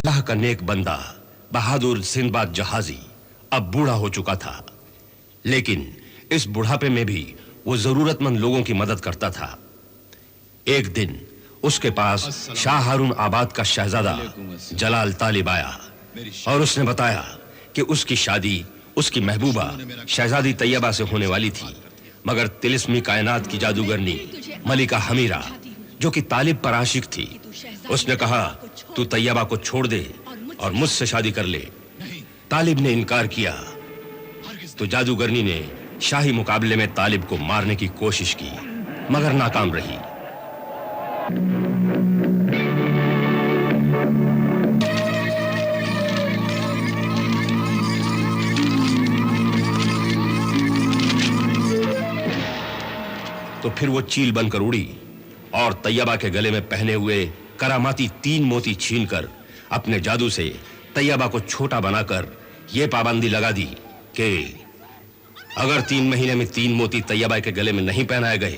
अल्लाह का नेक बंदा बहादुर सिंदबाद जहाजी अब बूढ़ा हो चुका था, लेकिन इस बुढ़ापे में भी वो जरूरतमंद लोगों की मदद करता था। एक दिन उसके पास शाह हारून आबाद का शहजादा जलाल तालिब आया और उसने बताया कि उसकी शादी उसकी महबूबा शहजादी तैयबा से होने वाली थी, मगर तिलिस्मी कायनात की जादूगरनी मलिका हमीरा, जो कि तालिब पर आशिक थी, उसने कहा तू तैयबा को छोड़ दे और मुझसे शादी कर ले। तालिब ने इनकार किया तो जादूगरनी ने शाही मुकाबले में तालिब को मारने की कोशिश की, मगर नाकाम रही। तो फिर वो चील बनकर उड़ी और तैयबा के गले में पहने हुए करामाती 3 मोती छीनकर अपने जादू से तैयबा को छोटा बनाकर यह पाबंदी लगा दी कि अगर 3 महीने में 3 मोती तैयबा के गले में नहीं पहनाए गए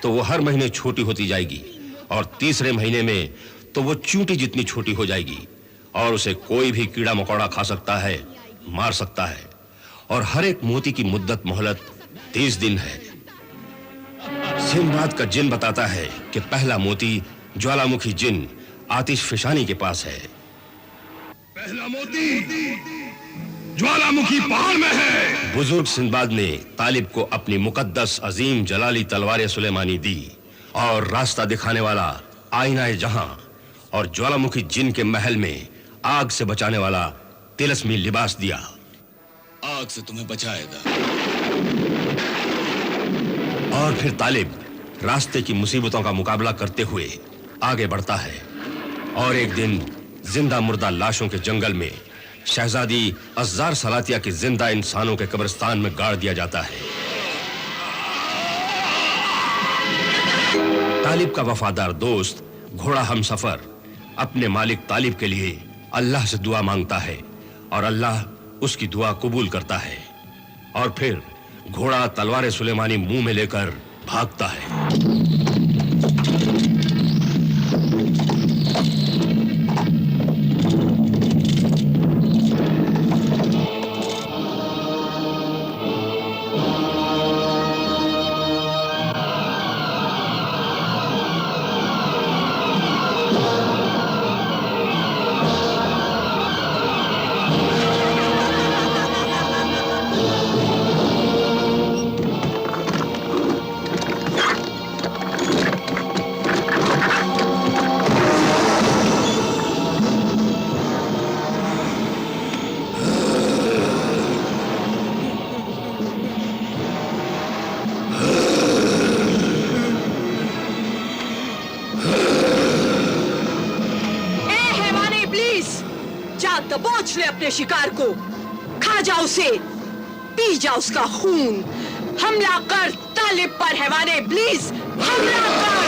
तो वो हर महीने छोटी होती जाएगी और तीसरे महीने में तो वो चूंटी जितनी छोटी हो जाएगी और उसे कोई भी कीड़ा मकोड़ा खा सकता है, मार सकता है, और हर एक मोती की मुद्दत मोहलत 30 दिन है। सिंदबाद का जिन बताता है कि पहला मोती ज्वालामुखी जिन आतिश फिशानी के पास है। पहला मोती ज्वालामुखी पहाड़ में है। बुजुर्ग सिंदबाद ने तालिब को अपनी मुकद्दस अजीम जलाली तलवार सुलेमानी दी और रास्ता दिखाने वाला आईना जहां और ज्वालामुखी जिन के महल में आग से बचाने वाला तिलस्मी लिबास दिया। आग से तुम्हें बचाएगा। और फिर तालिब रास्ते की मुसीबतों का मुकाबला करते हुए आगे बढ़ता है और एक दिन जिंदा मुर्दा लाशों के जंगल में शहजादी अज़्ज़ार सलातिया के जिंदा इंसानों के कब्रिस्तान में गाड़ दिया जाता है। तालिब का वफादार दोस्त घोड़ा हमसफर अपने मालिक तालिब के लिए अल्लाह से दुआ मांगता है और अल्लाह उसकी दुआ कबूल करता है और फिर घोड़ा तलवार सुलेमानी मुंह में लेकर भागता है। दबोच ले अपने शिकार को, खा जा उसे, पी जा उसका खून। हमला कर तालिब पर हैवाने इब्लीस, हमला कर।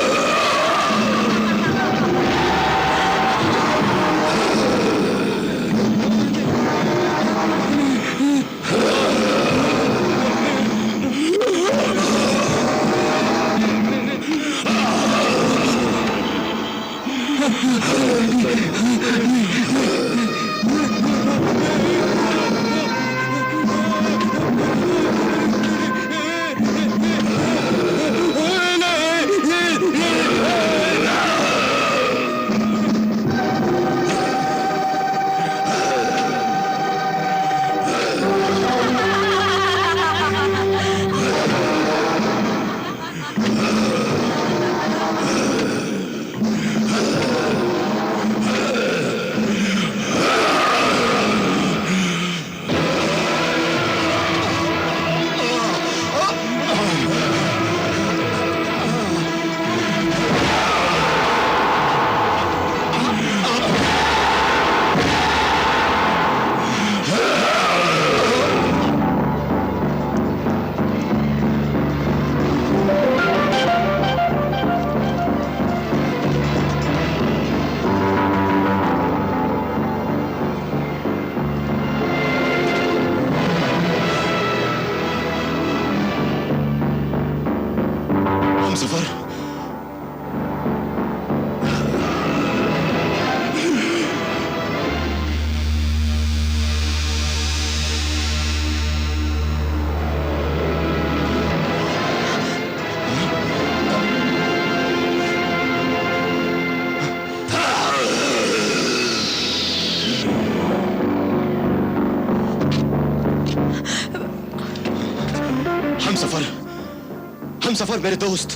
हम सफर मेरे दोस्त।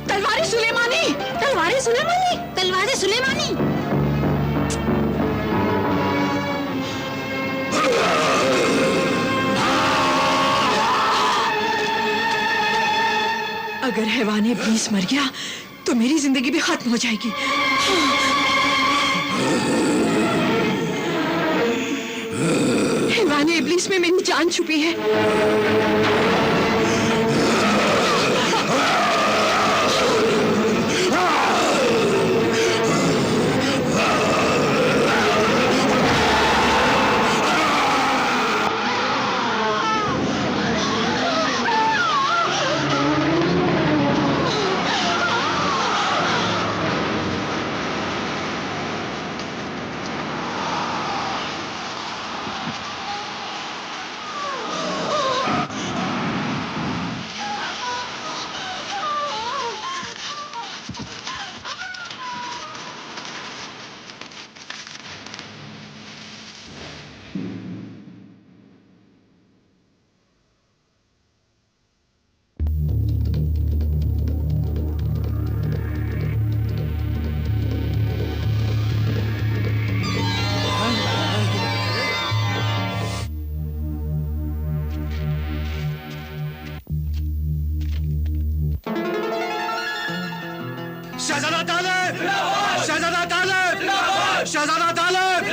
तलवारी सुलेमानी, तलवारी सुलेमानी, तलवारी सुलेमानी। अगर हैवान इब्लीस मर गया तो मेरी जिंदगी भी खत्म हो जाएगी। हैवान इब्लीस में मेरी जान छुपी है। शहजादा तालिब! शहजादा तालिब! शहजादा तालिब!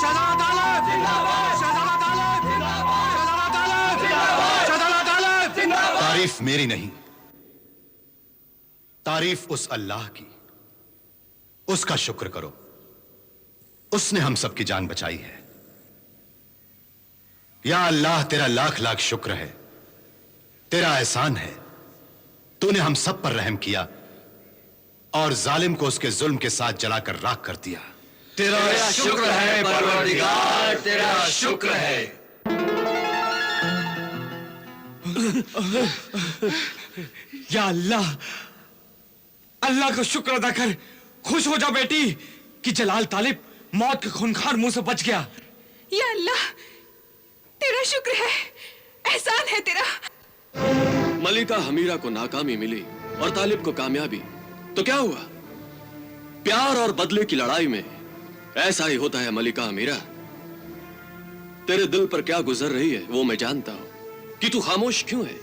शहजादा तालिब! शहजादा तालिब! शहजादा तालिब! शहजादा तालिब! तारीफ मेरी नहीं, तारीफ उस अल्लाह की। उसका शुक्र करो, उसने हम सबकी जान बचाई है। या अल्लाह, तेरा लाख लाख शुक्र है, तेरा एहसान है। तूने हम सब पर रहम किया और जालिम को उसके जुल्म के साथ जलाकर राख कर दिया। तेरा शुक्र है परवरदिगार, तेरा शुक्र है। या अल्लाह, अल्लाह का शुक्र अदा कर। खुश हो जा बेटी कि जलाल तालिब मौत के खूंखार मुंह से बच गया। या अल्लाह, तेरा शुक्र है, एहसान है तेरा। मलिका हमीरा को नाकामी मिली और तालिब को कामयाबी, तो क्या हुआ? प्यार और बदले की लड़ाई में ऐसा ही होता है मलिका हमीरा। तेरे दिल पर क्या गुजर रही है वो मैं जानता हूं कि तू खामोश क्यों है।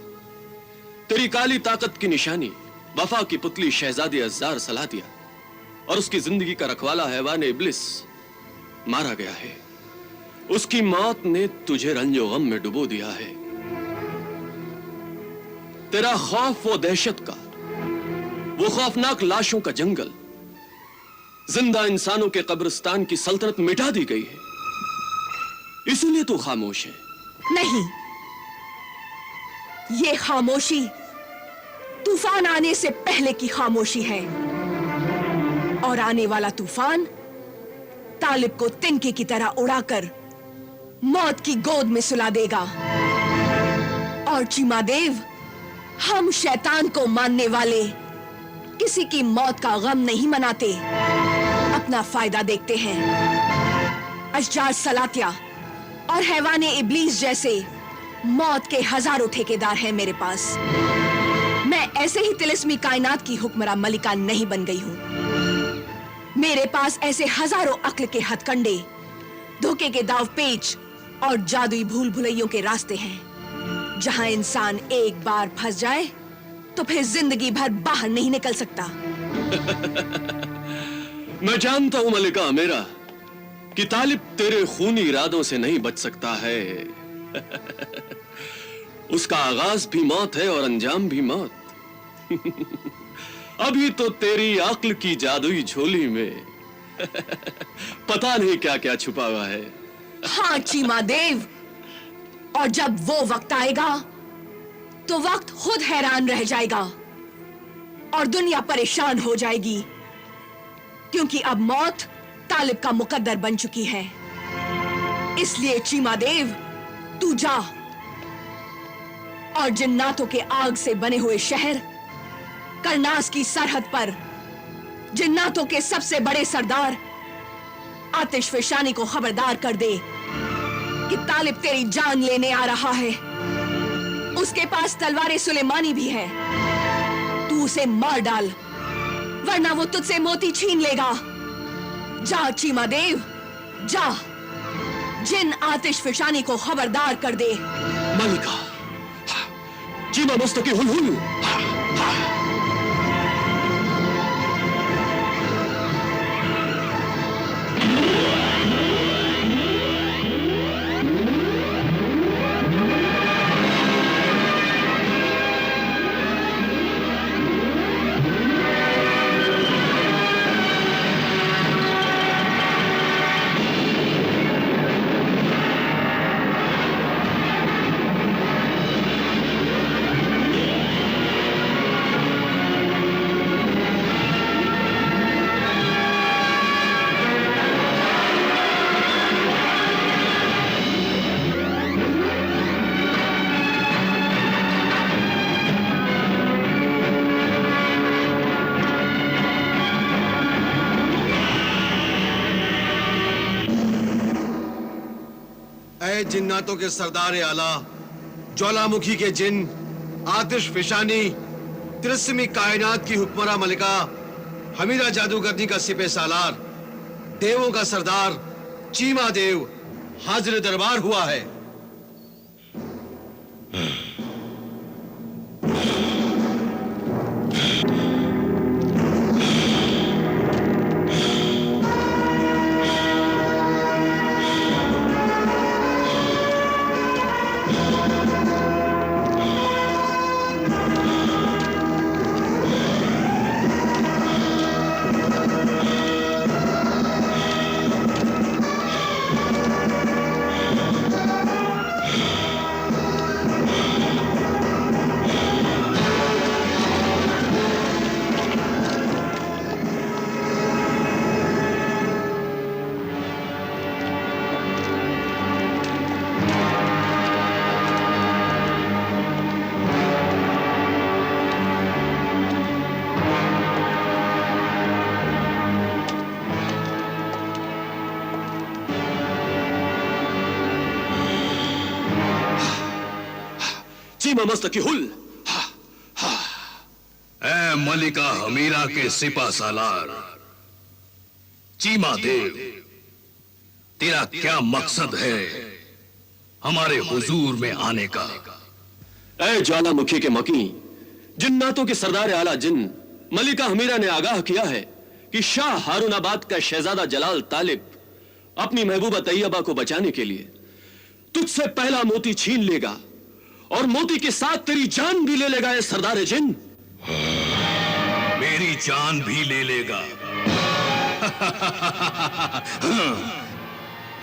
तेरी काली ताकत की निशानी वफा की पुतली शहजादी अज़्ज़ार सलातिया और उसकी जिंदगी का रखवाला हैवान इब्लिस मारा गया है। उसकी मौत ने तुझे रंजो गम में डुबो दिया है। तेरा खौफ वो दहशत का, वो खौफनाक लाशों का जंगल, जिंदा इंसानों के कब्रिस्तान की सल्तनत मिटा दी गई है, इसीलिए तू खामोश है। नहीं, ये खामोशी तूफान आने से पहले की खामोशी है और आने वाला तूफान तालिब को तिनके की तरह उड़ाकर मौत की गोद में सुला देगा। और चीमादेव, हम शैतान को मानने वाले किसी की मौत का गम नहीं मनाते, अपना फायदा देखते हैं। अशजार सलातिया और हैवाने इब्लीस जैसे मौत के हजारों ठेकेदार हैं मेरे पास। मैं ऐसे ही तिलिस्मी कायनात की हुक्मरान मलिका नहीं बन गई हूं। मेरे पास ऐसे हजारों अक्ल के हथकंडे, धोखे के दाव पेच और जादुई भूल भुलैयों के रास्ते हैं। जहां इंसान एक बार फंस जाए तो फिर जिंदगी भर बाहर नहीं निकल सकता। मैं जानता हूं मलिका मेरा कि तालिब तेरे खूनी इरादों से नहीं बच सकता है। उसका आगाज भी मौत है और अंजाम भी मौत। अभी तो तेरी अक्ल की जादुई झोली में पता नहीं क्या क्या छुपा हुआ है। हाँ चीमादेव, और जब वो वक्त आएगा तो वक्त खुद हैरान रह जाएगा और दुनिया परेशान हो जाएगी, क्योंकि अब मौत तालिब का मुकद्दर बन चुकी है। इसलिए चीमादेव, तू जा और जिन्नातों के आग से बने हुए शहर करनास की सरहद पर जिन्नातों के सबसे बड़े सरदार आतिशफशानी को खबरदार कर दे कि तालिब तेरी जान लेने आ रहा है। उसके पास तलवार सुलेमानी भी है। तू उसे मार डाल, वरना वो तुझसे मोती छीन लेगा। जा चीमा देव, जा, जिन आतिश फिशानी को खबरदार कर दे। मलिका, चीमा मस्तकी हुल हुल। जिन्नातों के सरदार आला, ज्वालामुखी के जिन, आतिश फिशानी, तिरस्मी कायनात की हुक्मरा मलिका, हमीरा जादूगरनी का सिपह सालार, देवों का सरदार चीमा देव हाजिर दरबार हुआ है। चीमा मस्तकी हुल। ऐ मलिका हमीरा के सिपा सालार चीमा देव, तेरा क्या मकसद है हमारे हुजूर में आने का? ऐ ज्वालामुखी के मकी, जिन्नातों के सरदार आला जिन मलिका हमीरा ने आगाह किया है कि शाह हारूनाबाद का शहजादा जलाल तालिब अपनी महबूबा तैयबा को बचाने के लिए तुझसे पहला मोती छीन लेगा और मोती के साथ तेरी जान भी ले लेगा। ये सरदार जिन मेरी जान भी ले लेगा।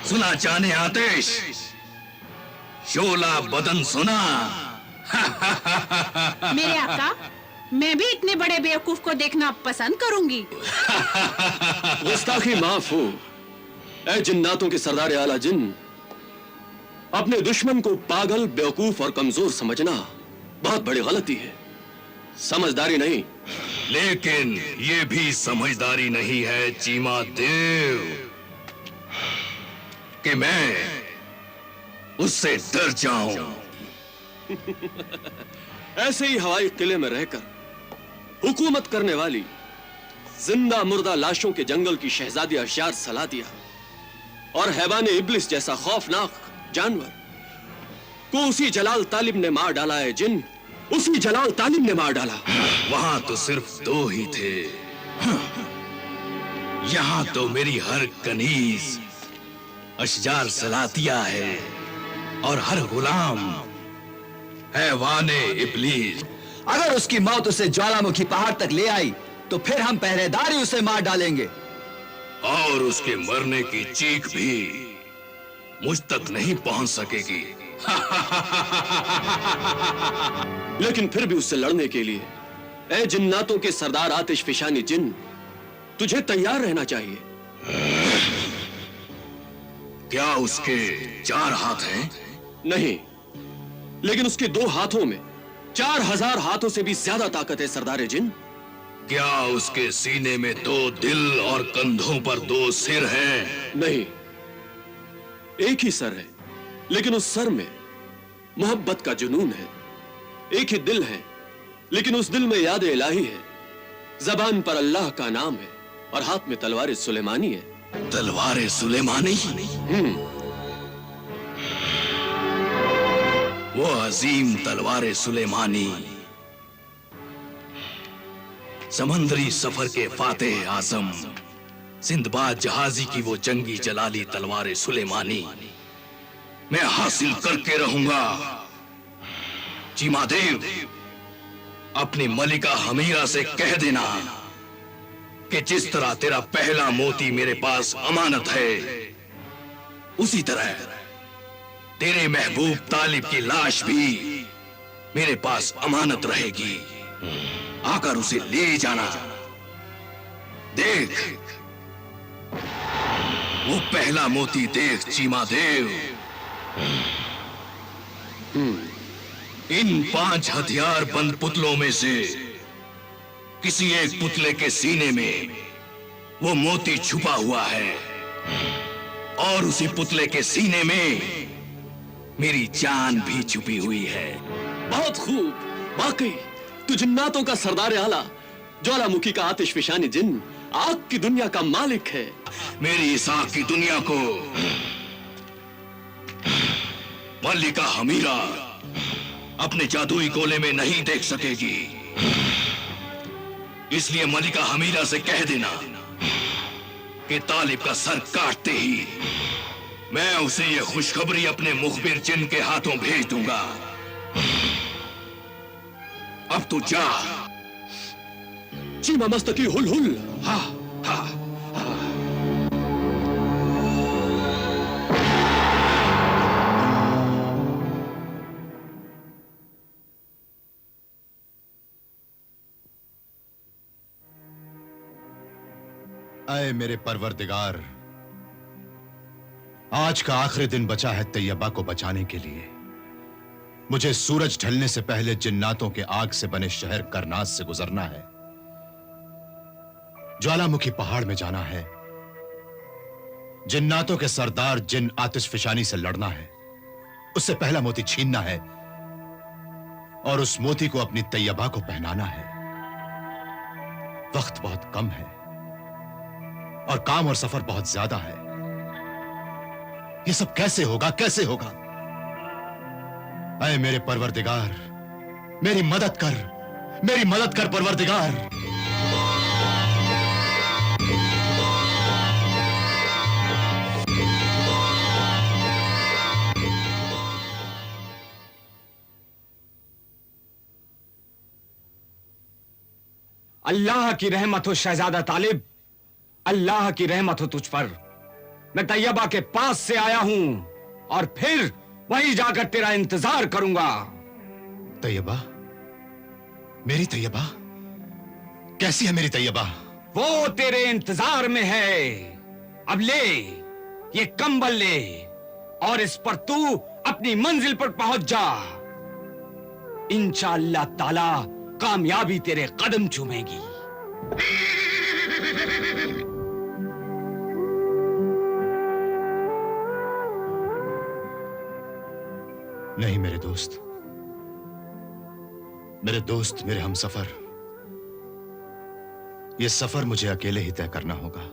सुना जाने आतिश, शोला बदन सुना। मेरे आका, मैं भी इतने बड़े बेवकूफ को देखना पसंद करूंगी। गुस्ताखी माफ हो। ऐ जिन्नातों के सरदार आला जिन, अपने दुश्मन को पागल, बेवकूफ और कमजोर समझना बहुत बड़ी गलती है, समझदारी नहीं। लेकिन ये भी समझदारी नहीं है चीमा देव कि मैं उससे डर जाऊं। ऐसे ही हवाई किले में रहकर हुकूमत करने वाली जिंदा मुर्दा लाशों के जंगल की शहजादी अशार सलातिया और हैवाने इब्लिस जैसा खौफनाक जानवर को उसी जलाल तालिब ने मार डाला है जिन, उसी जलाल तालिब ने मार डाला। वहां तो सिर्फ दो ही थे, यहां तो मेरी हर कनीज अशजार सलातिया है और हर गुलाम हैवाने इब्लीस। अगर उसकी मौत उसे ज्वालामुखी पहाड़ तक ले आई तो फिर हम पहरेदार ही उसे मार डालेंगे। और उसके मरने की चीख भी मुझ तक नहीं पहुंच सकेगी। लेकिन फिर भी उससे लड़ने के लिए ऐ जिन्नातों के सरदार आतिश फिशानी जिन, तुझे तैयार रहना चाहिए। क्या उसके 4 हाथ हैं? नहीं, लेकिन उसके 2 हाथों में 4000 हाथों से भी ज्यादा ताकत है सरदार जिन। क्या उसके सीने में 2 दिल और कंधों पर 2 सिर हैं? नहीं, एक ही सर है लेकिन उस सर में मोहब्बत का जुनून है। एक ही दिल है, लेकिन उस दिल में याद इलाही है। जबान पर अल्लाह का नाम है और हाथ में तलवार सुलेमानी है। तलवार सुलेमानी? वो अजीम तलवार सुलेमानी समंदरी सफर के फातेह आजम सिंदबाद जहाजी की वो जंगी जलाली तलवार सुलेमानी मैं हासिल करके रहूंगा। चीमादेव, अपनी मलिका हमीरा से कह देना कि जिस तरह तेरा पहला मोती मेरे पास अमानत है, उसी तरह तेरे महबूब तालिब की लाश भी मेरे पास अमानत रहेगी। आकर उसे ले जाना। देख, वो पहला मोती देख चीमादेव। इन 5 हथियार बंद पुतलों में से किसी एक पुतले के सीने में वो मोती छुपा हुआ है और उसी पुतले के सीने में मेरी जान भी छुपी हुई है। बहुत खूब। वाकई तू जिन्नातों का सरदार आला, ज्वालामुखी का आतिश फिशानी जिन, आग की दुनिया का मालिक है। मेरी इस आग की दुनिया को मल्लिका हमीरा अपने जादुई गोले में नहीं देख सकेगी। इसलिए मल्लिका हमीरा से कह देना कि तालिब का सर काटते ही मैं उसे ये खुशखबरी अपने मुखबिर जिन के हाथों भेज दूंगा। अब तू जा। चीमा मस्तकी हुल हुल। हाँ हाँ। अय मेरे परवरदिगार, आज का आखिरी दिन बचा है तैयबा को बचाने के लिए। मुझे सूरज ढलने से पहले जिन्नातों के आग से बने शहर करनास से गुजरना है। ज्वालामुखी पहाड़ में जाना है। जिन्नातों के सरदार जिन आतिश फिशानी से लड़ना है। उससे पहला मोती छीनना है और उस मोती को अपनी तैयबा को पहनाना है। वक्त बहुत कम है और काम और सफर बहुत ज्यादा है। ये सब कैसे होगा, कैसे होगा? ऐ मेरे परवरदिगार, मेरी मदद कर परवरदिगार। अल्लाह की रहमत हो शहजादा तालिब, अल्लाह की रहमत हो तुझ पर। मैं तैयबा के पास से आया हूं और फिर वहीं जाकर तेरा इंतजार करूंगा। तैयबा? मेरी तैयबा? कैसी है मेरी तैयबा? वो तेरे इंतजार में है। अब ले ये कंबल ले और इस पर तू अपनी मंजिल पर पहुंच जा। इंशाअल्लाह ताला कामयाबी तेरे कदम चूमेगी। नहीं मेरे दोस्त, मेरे हमसफर, यह सफर मुझे अकेले ही तय करना होगा।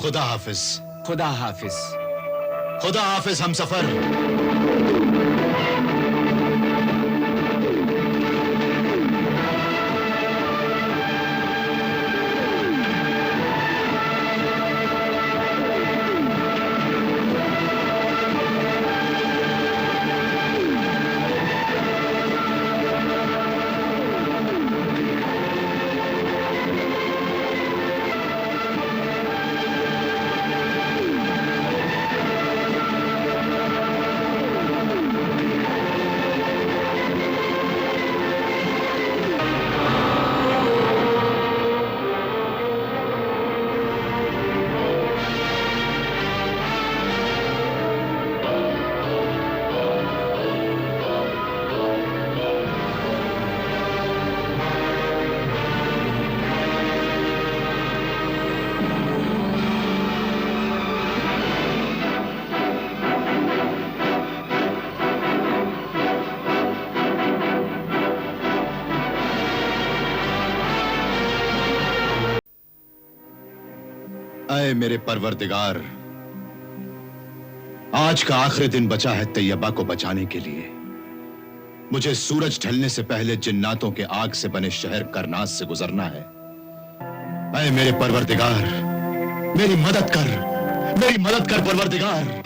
खुदा हाफिज। खुदा हाफिज। खुदा हाफिज हमसफर। ऐ मेरे परवरदिगार, आज का आखिरी दिन बचा है तैयबा को बचाने के लिए। मुझे सूरज ढलने से पहले जिन्नातों के आग से बने शहर करनास से गुजरना है। ऐ मेरे परवरदिगार, मेरी मदद कर परवरदिगार।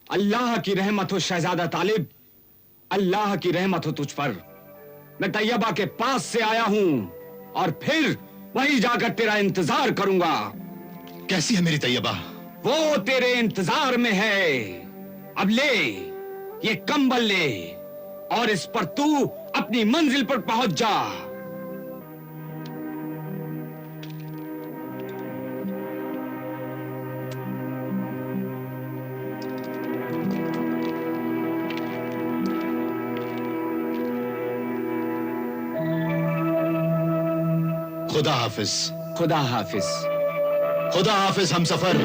अल्लाह की रहमत हो शहजादा तालिब, अल्लाह की रहमत हो तुझ पर। मैं तैयबा के पास से आया हूं और फिर वहीं जाकर तेरा इंतजार करूंगा। कैसी है मेरी तैयबा? वो तेरे इंतजार में है। अब ले ये कंबल ले और इस पर तू अपनी मंजिल पर पहुंच जा। खुदा हाफिज। खुदा हाफिज। खुदा हाफिज हम सफर।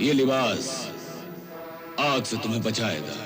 ये लिबास आग से तुम्हें बचाएगा।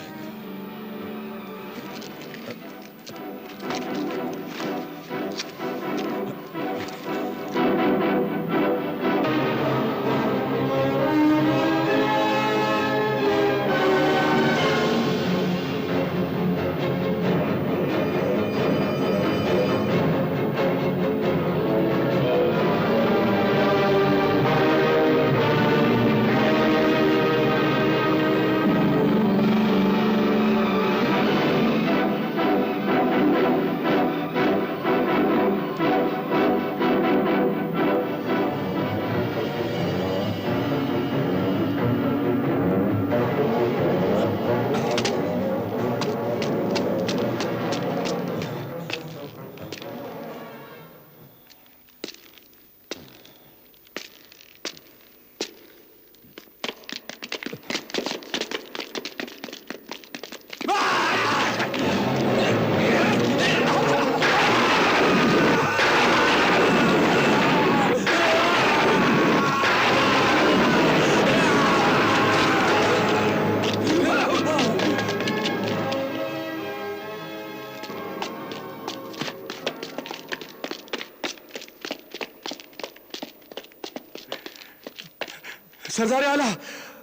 सरदार आला,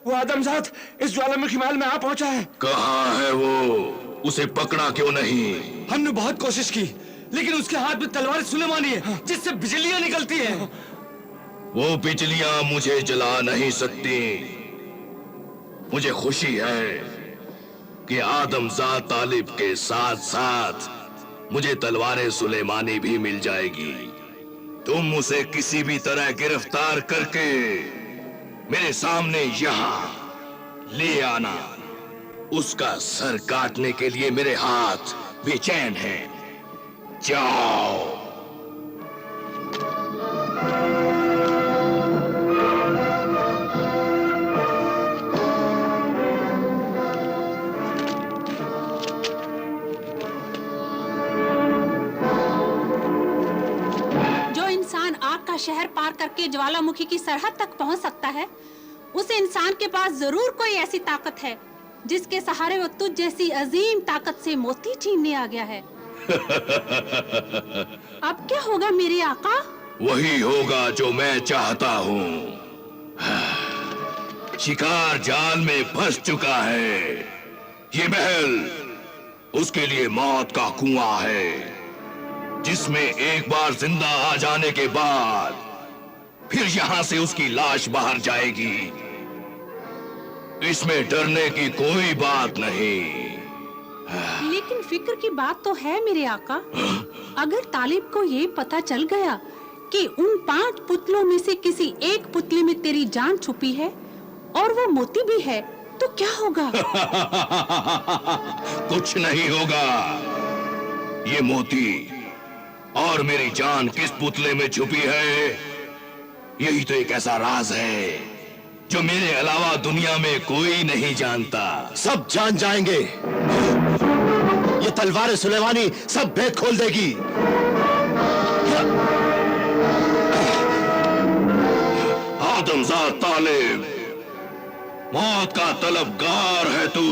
वो आदमजात इस ज्वालामुखी महल में आ पहुंचा है। कहाँ है वो? उसे पकड़ा क्यों नहीं? हमने बहुत कोशिश की, लेकिन उसके हाथ में तलवार सुलेमानी है जिससे बिजलियां निकलती हैं। वो बिजलियां मुझे जला नहीं सकती। मुझे खुशी है कि आदमजात तालिब के साथ साथ मुझे तलवार सुलेमानी भी मिल जाएगी। तुम उसे किसी भी तरह गिरफ्तार करके मेरे सामने यहां ले आना। उसका सर काटने के लिए मेरे हाथ बेचैन हैं। जाओ। शहर पार करके ज्वालामुखी की सरहद तक पहुंच सकता है, उस इंसान के पास जरूर कोई ऐसी ताकत है जिसके सहारे वो तुझ जैसी अजीम ताकत से मोती छीनने आ गया है। अब क्या होगा मेरे आका? वही होगा जो मैं चाहता हूँ। शिकार जाल में फंस चुका है। ये महल उसके लिए मौत का कुआं है। जिसमें एक बार जिंदा आ जाने के बाद फिर यहां से उसकी लाश बाहर जाएगी। इसमें डरने की कोई बात नहीं। लेकिन फिक्र की बात तो है मेरे आका। अगर तालिब को ये पता चल गया कि उन 5 पुतलों में से किसी एक पुतले में तेरी जान छुपी है और वो मोती भी है, तो क्या होगा? कुछ नहीं होगा। ये मोती और मेरी जान किस पुतले में छुपी है, यही तो एक ऐसा राज है जो मेरे अलावा दुनिया में कोई नहीं जानता। सब जान जाएंगे। ये तलवार सुलेमानी सब भेद खोल देगी। आदमजाद तालिब, मौत का तलबगार है तू।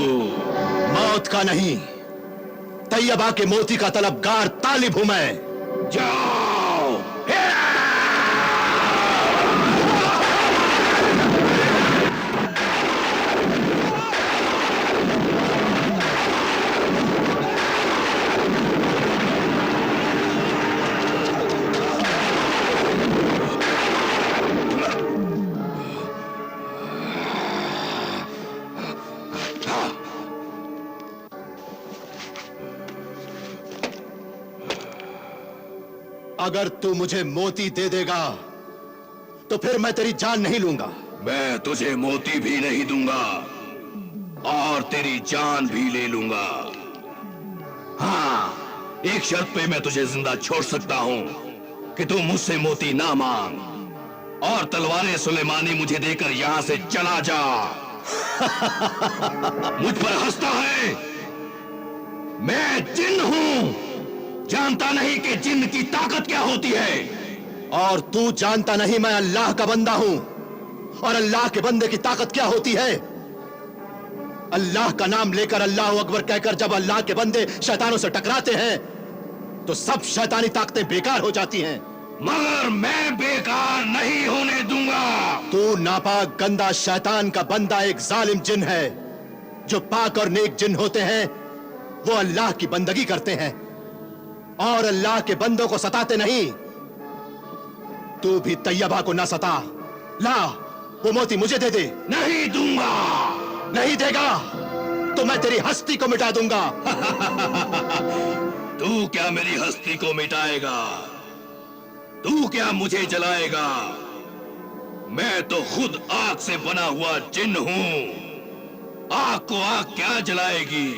मौत का नहीं, तैयबा के मोती का तलबगार तालिब हूं मैं। जाओ। अगर तू मुझे मोती दे देगा तो फिर मैं तेरी जान नहीं लूंगा। मैं तुझे मोती भी नहीं दूंगा और तेरी जान भी ले लूंगा। हाँ, एक शर्त पे मैं तुझे जिंदा छोड़ सकता हूं कि तू मुझसे मोती ना मांग और तलवारें सुलेमानी मुझे देकर यहां से चला जा। मुझ पर हंसता है? मैं जिन हूं, जानता नहीं कि जिन की ताकत क्या होती है। और तू जानता नहीं मैं अल्लाह का बंदा हूं और अल्लाह के बंदे की ताकत क्या होती है। अल्लाह का नाम लेकर अल्लाह अकबर कहकर जब अल्लाह के बंदे शैतानों से टकराते हैं तो सब शैतानी ताकतें बेकार हो जाती हैं। मगर मैं बेकार नहीं होने दूंगा। तू नापाक गंदा शैतान का बंदा एक जालिम जिन है। जो पाक और नेक जिन होते हैं वो अल्लाह की बंदगी करते हैं और अल्लाह के बंदों को सताते नहीं। तू भी तैयबा को ना सता। ला, वो मोती मुझे दे दे। नहीं दूंगा। नहीं देगा तो मैं तेरी हस्ती को मिटा दूंगा। तू क्या मेरी हस्ती को मिटाएगा? तू क्या मुझे जलाएगा? मैं तो खुद आग से बना हुआ जिन हूं। आग को आग क्या जलाएगी?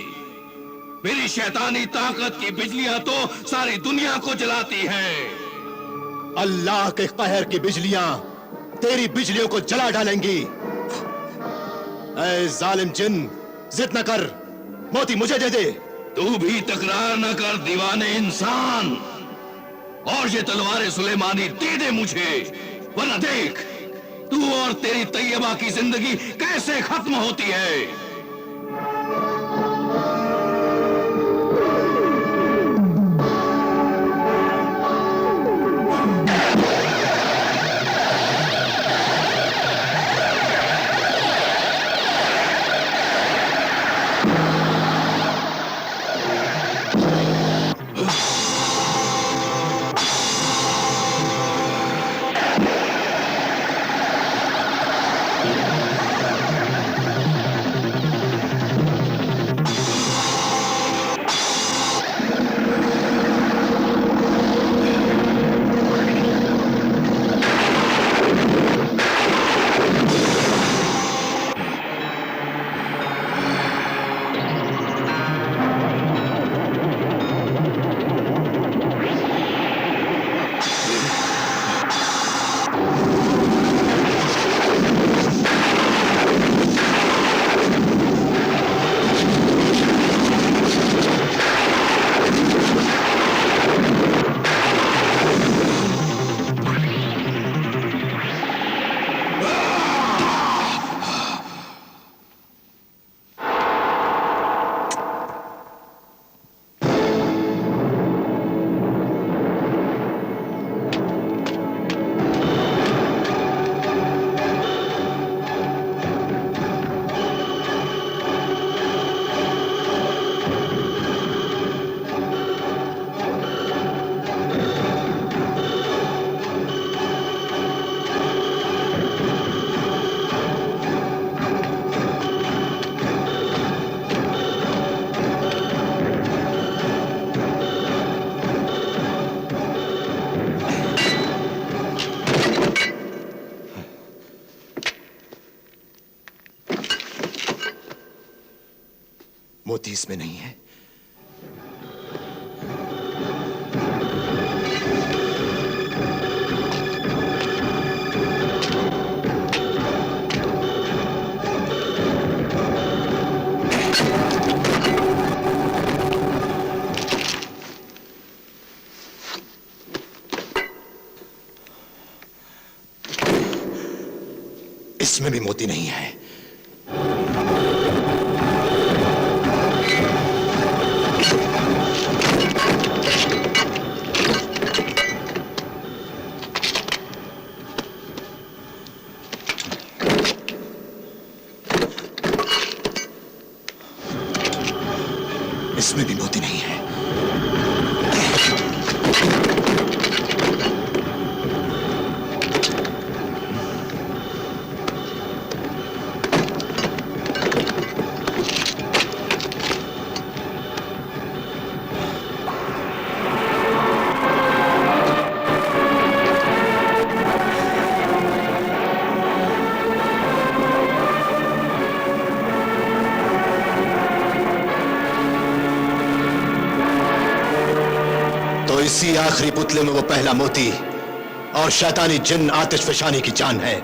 मेरी शैतानी ताकत की बिजलियां तो सारी दुनिया को जलाती हैं। अल्लाह के कहर की बिजलियां तेरी बिजलियों को जला डालेंगी। ऐ जालिम जिन, जिद न कर, मोती मुझे दे दे। तू भी तकरार न कर दीवाने इंसान, और ये तलवारें सुलेमानी दे दे मुझे, वरना देख तू और तेरी तैयबा की जिंदगी कैसे खत्म होती है। मोती इसमें नहीं है। इसमें भी मोती नहीं है। इसमें भी मोती नहीं है। इसी आखिरी पुतले में वो पहला मोती और शैतानी जिन आतिशफशानी की जान है।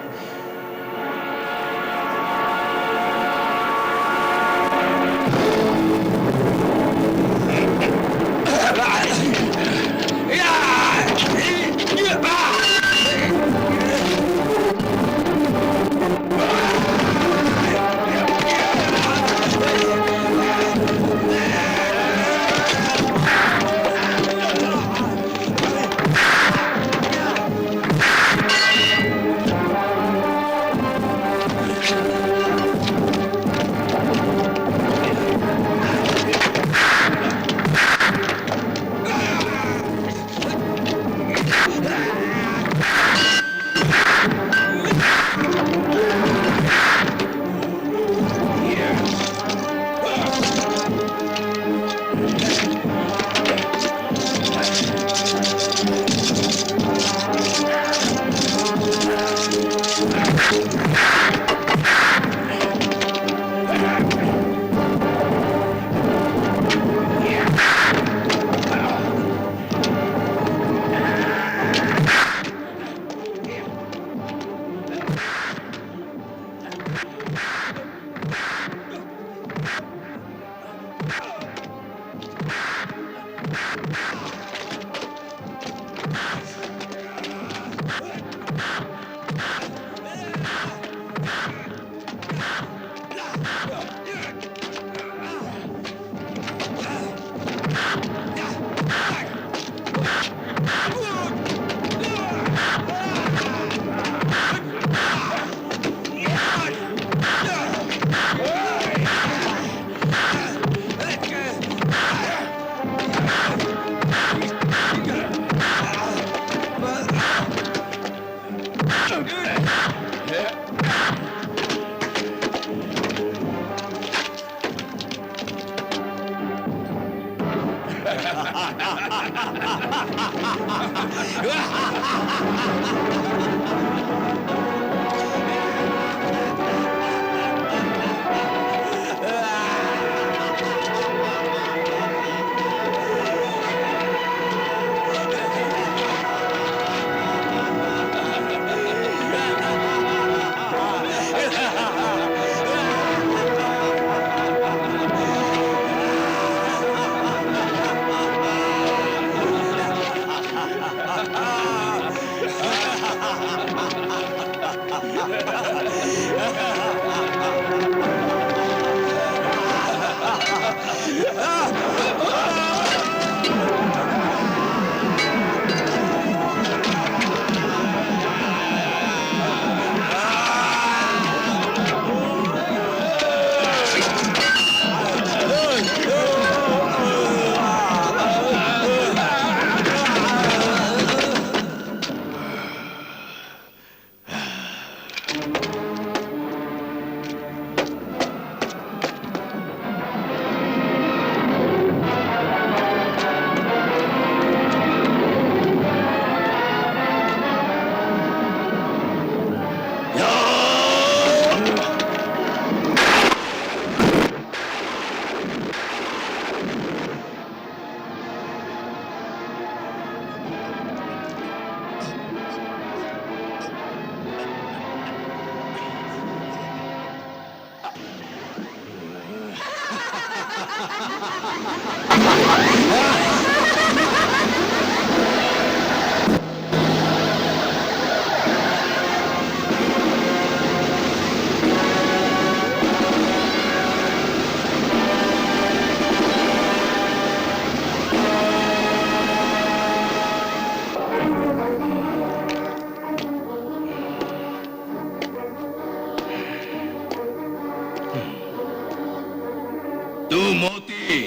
तू मोती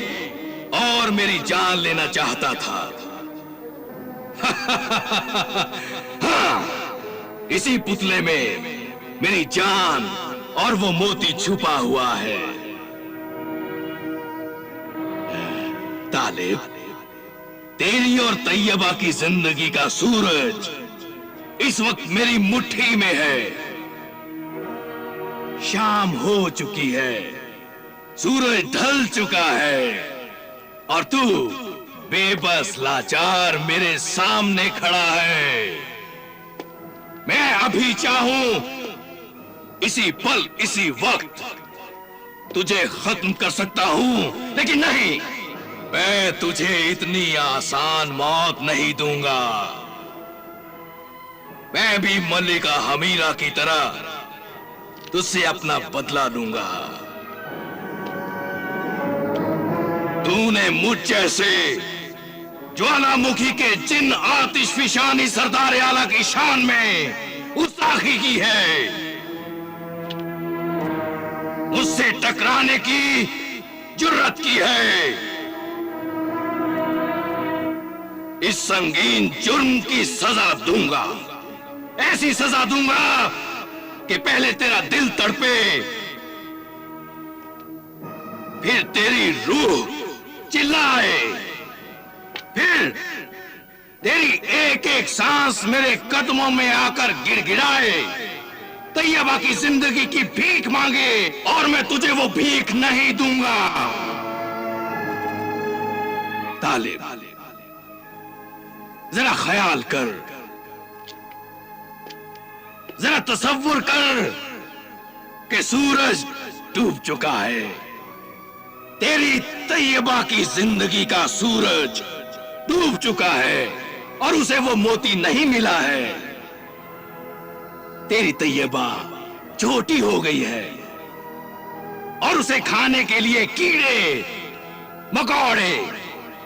और मेरी जान लेना चाहता था। हाँ, इसी पुतले में मेरी जान और वो मोती छुपा हुआ है। तालिब, तेरी और तैयबा की जिंदगी का सूरज इस वक्त मेरी मुट्ठी में है। शाम हो चुकी है, सूरज ढल चुका है और तू बेबस लाचार मेरे सामने खड़ा है। मैं अभी चाहूं इसी पल इसी वक्त तुझे खत्म कर सकता हूं, लेकिन नहीं, मैं तुझे इतनी आसान मौत नहीं दूंगा। मैं भी मल्लिका हमीरा की तरह तुझसे अपना बदला लूंगा। तूने मुझ जैसे ज्वालामुखी के जिन आतिशफिशानी सरदार आला की शान में गुस्ताखी की है। मुझसे टकराने की जुर्रत की है। इस संगीन जुर्म की सजा दूंगा, ऐसी सजा दूंगा कि पहले तेरा दिल तड़पे, फिर तेरी रूह चिल्लाए, फिर तेरी एक एक सांस मेरे कदमों में आकर गिड़गिड़ाए, तैयबा की जिंदगी की भीख मांगे और मैं तुझे वो भीख नहीं दूंगा। तालिब, जरा ख्याल कर, जरा तसव्वुर कर कि सूरज डूब चुका है। तेरी तैयबा की जिंदगी का सूरज डूब चुका है और उसे वो मोती नहीं मिला है। तेरी तैयबा छोटी हो गई है और उसे खाने के लिए कीड़े मकोड़े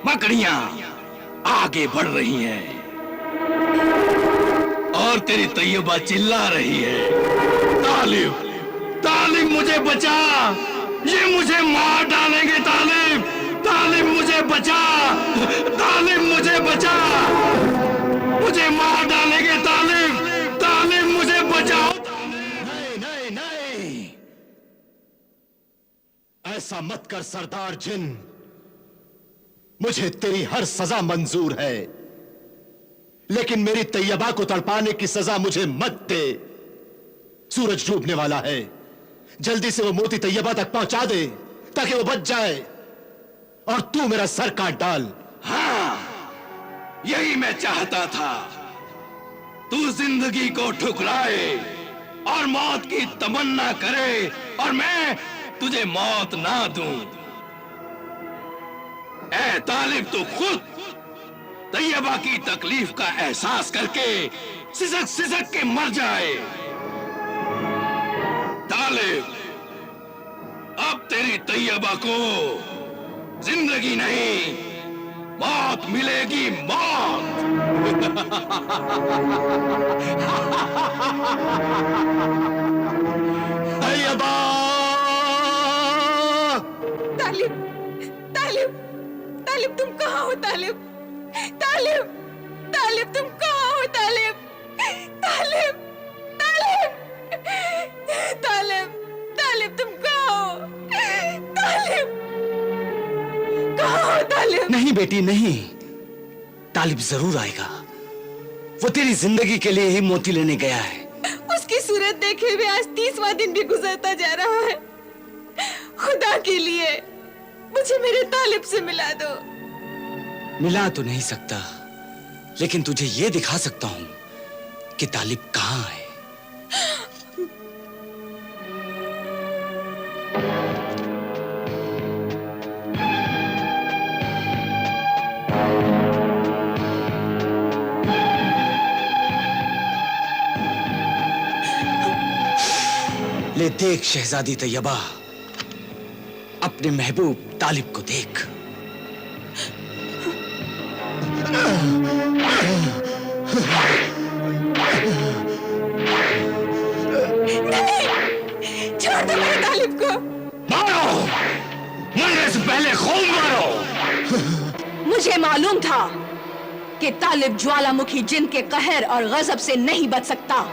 मकड़ियां आगे बढ़ रही हैं और तेरी तैयबा चिल्ला रही है, तालिब, तालिब मुझे बचा, ये मुझे मार डालेंगे। तालिब, तालिब मुझे बचा, तालिब मुझे बचा, मुझे मार डालेंगे। तालिब, तालिब मुझे बचाओ। नहीं नहीं नहीं, ऐसा मत कर सरदार जिन। मुझे तेरी हर सजा मंजूर है, लेकिन मेरी तैयबा को तड़पाने की सजा मुझे मत दे। सूरज डूबने वाला है, जल्दी से वो मोती तैयबा तक पहुंचा दे ताकि वो बच जाए और तू मेरा सर काट डाल। हाँ, यही मैं चाहता था। तू जिंदगी को ठुकराए और मौत की तमन्ना करे और मैं तुझे मौत ना दूं। ऐ तालिब, तू खुद तैयबा की तकलीफ का एहसास करके सिसक सिसक के मर जाए। तालिब, अब तेरी तैयबा को जिंदगी नहीं, मौत मिलेगी, मौत। तैयबा! तालिब, तालिब, तालिब तुम कहाँ हो? तालिब, तालिब, तालिब तुम कहाँ हो? तालिब, तालिब, तालिब, तालिब, तालिब तुम कहाँ हो? तालिब, कहाँ हो तालिब? नहीं बेटी नहीं, तालिब जरूर आएगा। वो तेरी जिंदगी के लिए ही मोती लेने गया है। उसकी सूरत देखे हुए आज 30वां दिन भी गुजरता जा रहा है। खुदा के लिए मुझे मेरे तालिब से मिला दो। मिला तो नहीं सकता, लेकिन तुझे ये दिखा सकता हूं कि तालिब कहां है। ले देख शहजादी तैयबा, अपने महबूब तालिब को देख। छोड़ दो मेरे तालिब को। मारो, मरने से पहले खूब मारो। मुझे मालूम था कि तालिब ज्वालामुखी जिन के कहर और गजब से नहीं बच सकता।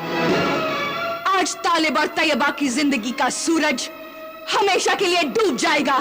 आज तालिब और तैयबा की जिंदगी का सूरज हमेशा के लिए डूब जाएगा।